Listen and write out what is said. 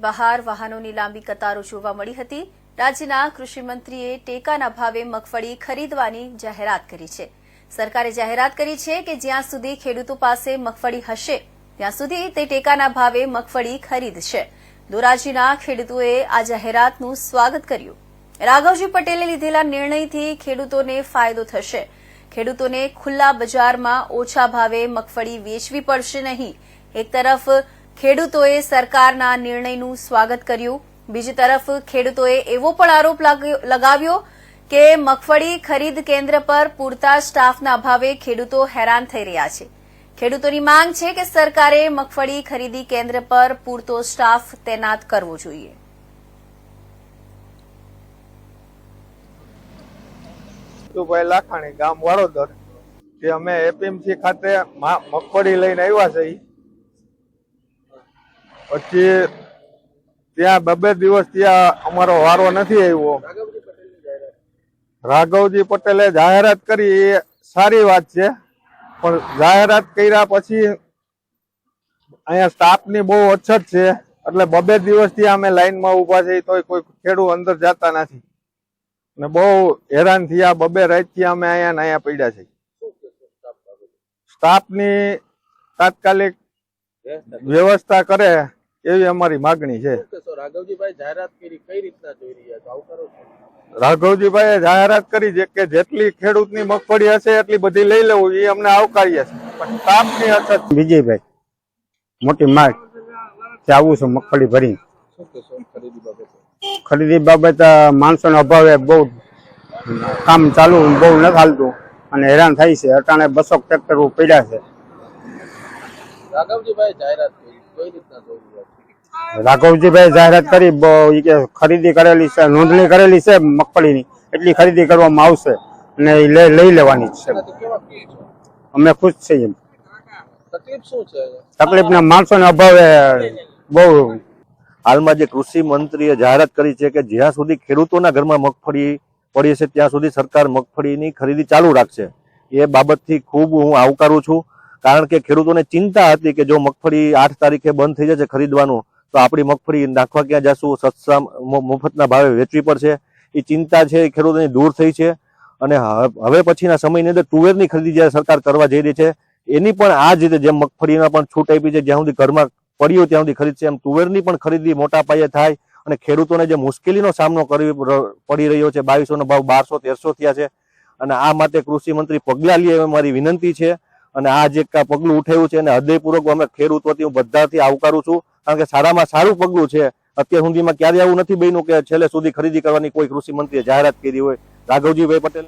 બહાર વાહનોની લાંબી કતારો જોવા મળી હતી। રાજ્યના કૃષિ મંત્રીએ ટેકાના ભાવે મગફળી ખરીદવાની જાહેરાત કરી છે। સરકારે જાહેરાત કરી છે કે જ્યાં સુધી ખેડૂતો પાસે મગફળી હશે ત્યાં સુધી તે ટેકાના ભાવે મગફળી ખરીદશે। ધોરાજીના ખેડૂતોએ આ જાહેરાતનું સ્વાગત કર્યું। રાઘવજી પટેલે લીધેલા નિર્ણયથી ખેડૂતોને ફાયદો થશે। ખેડૂતોને ખુલ્લા બજારમાં ઓછા ભાવે મગફળી વેચવી પડશે નહીં। એક તરફ ખેડૂતોએ સરકારના નિર્ણયનું સ્વાગત કર્યું, બીજી તરફ ખેડૂતોએ એવો પણ આરોપ લગાવ્યો કે મગફળી ખરીદ કેન્દ્ર પર પૂરતા સ્ટાફના અભાવે ખેડૂતો હેરાન થઈ રહ્યા છે। ખેડૂતોની માંગ છે કે સરકારે મગફળી ખરીદી કેન્દ્ર પર પૂરતો સ્ટાફ તૈનાત કરવો જોઈએ। લાખાણી ગામ વાડોદર કે અમે એપીએમસી ખાતે મગફળી લઈને આવ્યા છે। પછી ત્યાં બબે દિવસ ત્યાં અમારો વારો નથી આવ્યો। રાઘવજી પટેલે જાહેરાત કરી એ સારી વાત છે, પણ જાહેરાત કર્યા પછી અહીંયા સ્ટાફની બહુ અછત છે, એટલે બબે દિવસ થી અમે લાઈનમાં ઉભા છે તો કોઈ ખેડૂત અંદર જતા નથી ને બહુ હેરાન થયા। બબે રાત થી અમે અહીંયા પડ્યા છે। સ્ટાફની તાત્કાલિક વ્યવસ્થા કરે એવી અમારી માગણી છે। રાઘવજીભાઈ જાહેરાત કરી, કઈ રીતના જોઈ રહ્યા છો? આવકારો છો? રાઘવજીભાઈએ જાહેરાત કરી છે કે જેટલી ખેડૂતની મગફળી હશે એટલી બધી લઈ લેવું, એ અમને આવકારીએ છે, પણ સ્ટાફની અછત। વિજયભાઈ મોટી માર્ગ આવું છું મગફળી ભરી। ખરીદી બાબત માણસોના અભાવે બહુ કામ ચાલુ બહુ ન ચાલતું અને હેરાન થાય છે। અટાણે 200 ટ્રેક્ટર પડ્યા છે। રાઘવજીભાઈ જાહેરાત કરી, કઈ રીતના જોઈ રહ્યા છો? રાઘવજીભાઈ જાહેરાત કરી ખરીદી કરેલી છે, નોંધણી કરેલી છે મગફળીની, એટલી ખરીદી કરવામાં આવશે અને લઈ લેવાની છે। અમે ખુશ છીએ। તકલીફ શું છે? તકલીફના માણસોના અભાવે બહુ। હાલમાં જે કૃષિ મંત્રીએ જાહેરાત કરી છે કે જ્યાં સુધી ખેડૂતોના ઘરમાં મગફળી પડી છે ત્યાં સુધી સરકાર મગફળીની ખરીદી ચાલુ રાખશે, એ બાબતથી ખૂબ હું આવકારું છું। કારણ કે ખેડૂતોને ચિંતા હતી કે જો મગફળી 8 તારીખે બંધ થઈ જશે ખરીદવાનું તો આપણી મગફળી નાખવા ક્યાં જશું, સસ્તા મફતના ભાવે વેચવી પડશે, એ ચિંતા છે એ ખેડૂતોની દૂર થઈ છે। અને હવે પછીના સમયની અંદર તુવેરની ખરીદી જ્યારે સરકાર કરવા જઈ રહી છે એની પણ આ જ રીતે જેમ મગફળીના પણ છૂટ આપી છે, જ્યાં સુધી ઘરમાં પડી હોય ત્યાં સુધી ખરીદશે, એમ તુવેરની પણ ખરીદી મોટા પાયે થાય અને ખેડૂતોને જે મુશ્કેલીનો સામનો પડી રહ્યો છે, 2200નો ભાવ 1200-1300 થયા છે, અને આ માટે કૃષિ મંત્રી પગલાં લે એવી મારી વિનંતી છે। અને આ જે પગલું ઉઠાવ્યું છે અને હૃદયપૂર્વક અમે ખેડૂત વતી હું બધાથી આવકારું છું, કારણ કે સારામાં સારું પગલું છે। અત્યાર સુધીમાં ક્યારે આવું નથી બન્યું કે છેલ્લે સુધી ખરીદી કરવાની કોઈ કૃષિ મંત્રીએ જાહેરાત કરી હોય। રાઘવજીભાઈ પટેલ।